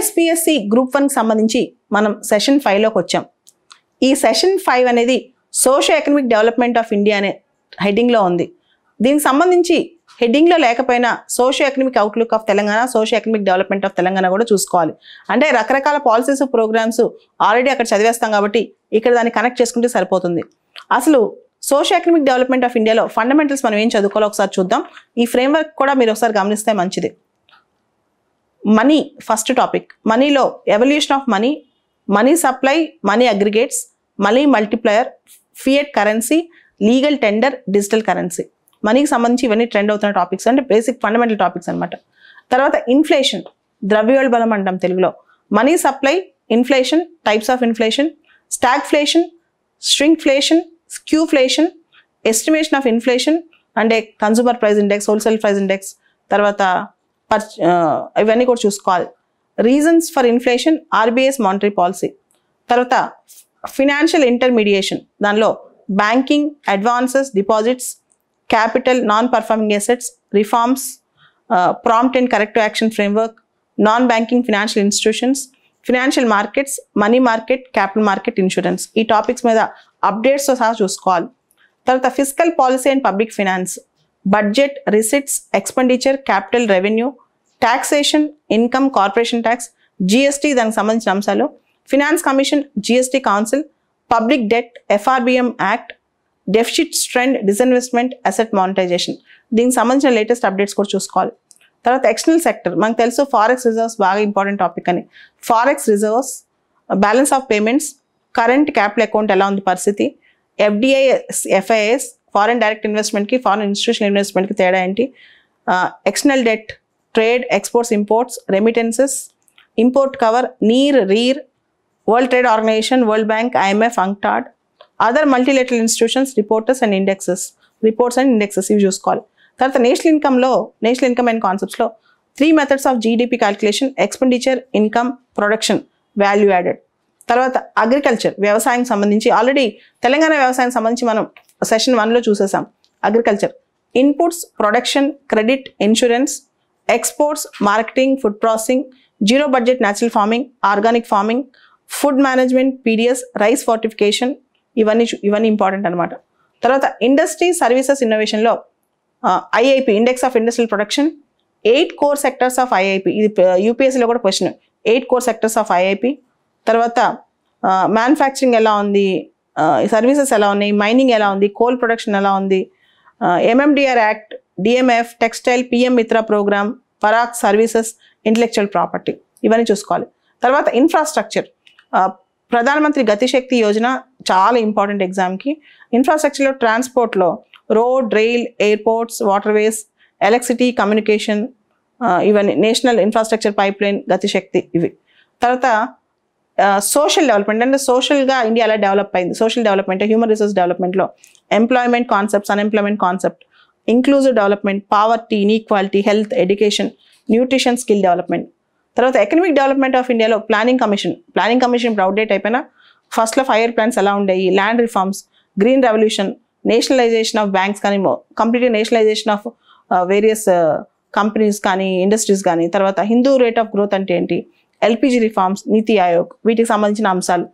TSPSC group 1 కి సంబంధించి మనం సెషన్ 5లోకి వచ్చాం. ఈ సెషన్ 5 అనేది socio economic development of India అనే హెడ్డింగ్లో ఉంది. దీనికి సంబంధించి హెడ్డింగ్లో లేకపోయినా socio economic outlook of Telangana, socio economic development of Telangana కూడా చూసుకోవాలి. అంటే రకరకాల పాలసీస్ ప్రోగ్రామ్స్ ఆల్రెడీ అక్కడ చదివేస్తాం కాబట్టి ఇక్కడ దాన్ని కనెక్ట్ చేసుకుంటే సరిపోతుంది. అసలు సోషో ఎకనామిక్ డెవలప్మెంట్ ఆఫ్ ఇండియాలో ఫండమెంటల్స్ మనం ఏం చదువుకోవాలో ఒకసారి చూద్దాం. ఈ ఫ్రేమ్వర్క్ కూడా మీరు ఒకసారి గమనిస్తే మంచిది. Money first topic. మనీలో evolution of money, money supply, money aggregates, money multiplier, fiat currency, legal tender, digital currency. మనీకి సంబంధించి ఇవన్నీ ట్రెండ్ అవుతున్న టాపిక్స్, అంటే బేసిక్ ఫండమెంటల్ టాపిక్స్ అనమాట. తర్వాత ఇన్ఫ్లేషన్, ద్రవ్యోల్బణం అంటాం తెలుగులో. Money supply, inflation, types of inflation, stagflation, shrinkflation, skewflation, estimation of inflation అంటే consumer price index, wholesale price index, తర్వాత ఇవన్నీ కూడా చూసుకోవాలి. Reasons for inflation, RBI's monetary policy. తర్వాత ఫినాన్షియల్ ఇంటర్మీడియేషన్, దానిలో banking, advances, deposits, capital, non performing assets, reforms, prompt and corrective action framework, non banking financial institutions, financial markets, money market, capital market, insurance. ఈ topics మీద అప్డేట్స్తో సహా చూసుకోవాలి. తర్వాత physical policy and public finance, budget, receipts, expenditure, capital, revenue, taxation, income, corporation tax, GST దానికి సంబంధించిన అంశాలు, finance commission, GST council, public debt, FRBM act, deficit trend, disinvestment, asset monetisation. దీనికి సంబంధించిన లేటెస్ట్ అప్డేట్స్ కూడా చూసుకోవాలి. తర్వాత ఎక్స్టర్నల్ సెక్టర్, మనకు తెలుసు ఫారెక్స్ రిజర్వ్స్ బాగా ఇంపార్టెంట్ టాపిక్ అని. Forex reserves, balance of payments, current capital account ఎలా ఉంది పరిస్థితి, ఎఫ్డిఐ, ఎఫ్ఐఎస్, ఫారెన్ డైరెక్ట్ ఇన్వెస్ట్మెంట్కి, ఫారెన్ ఇన్స్టిట్యూషనల్ ఇన్వెస్ట్మెంట్కి తేడా ఏంటి, external debt, trade, exports, imports, remittances, import cover, NEER, REER, World Trade Organisation, World Bank, IMF, UNCTAD, other multilateral institutions, reports and indexes, ఇవి చూసుకోవాలి. తర్వాత నేషనల్ ఇన్కమ్ అండ్ కాన్సెప్ట్స్లో 3 methods of GDP calculation, expenditure, income, production, value added. తర్వాత agriculture, వ్యవసాయం సంబంధించి already Telangana వ్యవసాయం సంబంధించి మనం సెషన్ 1లో చూసేసాం. Agriculture, inputs, production, credit, insurance, exports, marketing, food processing, zero budget natural farming, organic farming, food management, PDS, rice fortification, ఇవన్నీ important అనమాట. తర్వాత ఇండస్ట్రీ సర్వీసెస్ ఇన్నోవేషన్లో IIP, index of industrial production, 8 core sectors of IIP. ఇది యూపీఎస్సీలో కూడా question, 8 core sectors of IIP. తర్వాత manufacturing ఎలా ఉంది, సర్వీసెస్ ఎలా ఉన్నాయి, మైనింగ్ ఎలా ఉంది, కోల్ ప్రొడక్షన్ ఎలా ఉంది, MMDR act, DMF, textile, PM Mitra programme, పరాక్ సర్వీసెస్, ఇంటలెక్చువల్ ప్రాపర్టీ, ఇవన్నీ చూసుకోవాలి. తర్వాత ఇన్ఫ్రాస్ట్రక్చర్, ప్రధానమంత్రి గతిశక్తి యోజన చాలా ఇంపార్టెంట్ ఎగ్జామ్కి. ఇన్ఫ్రాస్ట్రక్చర్లో ట్రాన్స్పోర్ట్లో road, rail, airports, waterways, electricity, communication, ఇవన్నీ national infrastructure pipeline, Gatishakti ఇవి. తర్వాత సోషల్ డెవలప్మెంట్, అంటే సోషల్గా ఇండియా ఎలా డెవలప్ అయింది, సోషల్ డెవలప్మెంట్, హ్యూమన్ రిసోర్స్ డెవలప్మెంట్లో employment concepts, unemployment concept, inclusive development, poverty, inequality, health, education, nutrition, skill development. తర్వాత economic development of ఇండియాలో ప్లానింగ్ కమిషన్ ఇప్పుడు అవుట్డేట్ అయిపోయినా ఫస్ట్లో 5 year ప్లాన్స్ ఎలా ఉండేవి, land reforms, green revolution, nationalisation of banks కానీ కంప్లీట్గా నేషనలైజేషన్ ఆఫ్ వేరియస్ కంపెనీస్ కానీ ఇండస్ట్రీస్ కానీ. తర్వాత హిందూ రేట్ ఆఫ్ గ్రోత్ అంటే ఏంటి, ఎల్పిజి రిఫార్మ్స్, నీతి ఆయోగ్, వీటికి సంబంధించిన అంశాలు.